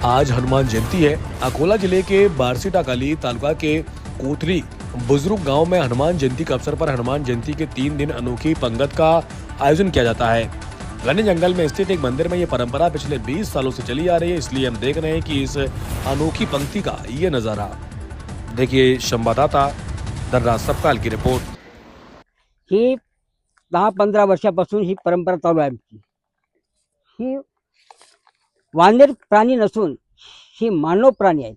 आज हनुमान जयंती है। अकोला जिले के बारसीटाकाली तालुका के कोथरी बुजुर्ग गांव में हनुमान जयंती के अवसर पर हनुमान जयंती के 3 दिन अनोखी पंगत का आयोजन किया जाता है। घने जंगल में स्थित एक मंदिर में ये परंपरा पिछले 20 सालों से चली आ रही है, इसलिए हम देख रहे हैं कि इस अनोखी पंक्ति का ये नजारा देखिए। संवाददाता दर्रा सबकाल की रिपोर्ट। ही 10-15 वर्षापासून ही परंपरा चालू आहे आमची। ही वानर प्राणी नसून ही मानव प्राणी आहेत।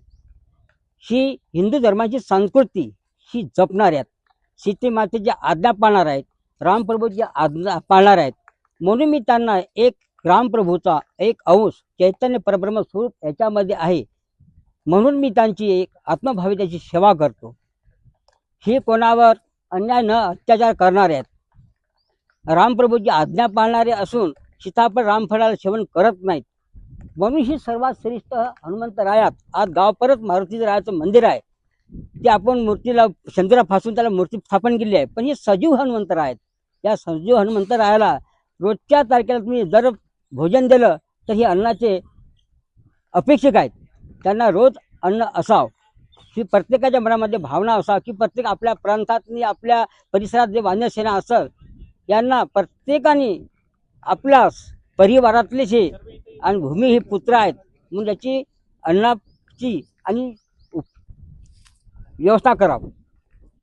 ही हिंदू धर्माची संस्कृती ही जपणार आहेत, सीते मातेची आज्ञा पाळणार आहेत, रामप्रभूची आज्ञा पाळणार आहेत। म्हणून मी त्यांना एक रामप्रभूचा एक अंश चैतन्य परब्रह्म स्वरूप याच्यामध्ये आहे, म्हणून मी त्यांची एक आत्मभावी त्याची सेवा करतो। ही कोणावर अन्याय न अत्याचार करणारे आहेत, रामप्रभूची आज्ञा पाळणारे असून सीताफळ रामफळाला सेवन करत नाहीत। म्हणून ही सर्वात श्रेष्ठ हनुमंतरायात आज गाव परत मारुती रायाचं मंदिर आहे, ते आपण मूर्तीला शंकरा फासून त्याला मूर्ती स्थापन केली आहे। पण हे सजीव हनुमंतराय आहेत। या सजीव हनुमंतरायाला रोजच्या तारखेला तुम्ही जर भोजन दिलं तर ही अन्नाचे अपेक्षक आहेत, त्यांना रोज अन्न असावं ही प्रत्येकाच्या मनामध्ये भावना असावं की प्रत्येक आपल्या प्रांतातनी आपल्या परिसरात जे वानरसेना असेल यांना प्रत्येकाने आपल्या परिवारातले जे आणि भूमी ही पुत्र आहेत म्हणून याची अन्नाची आणि व्यवस्था करावी।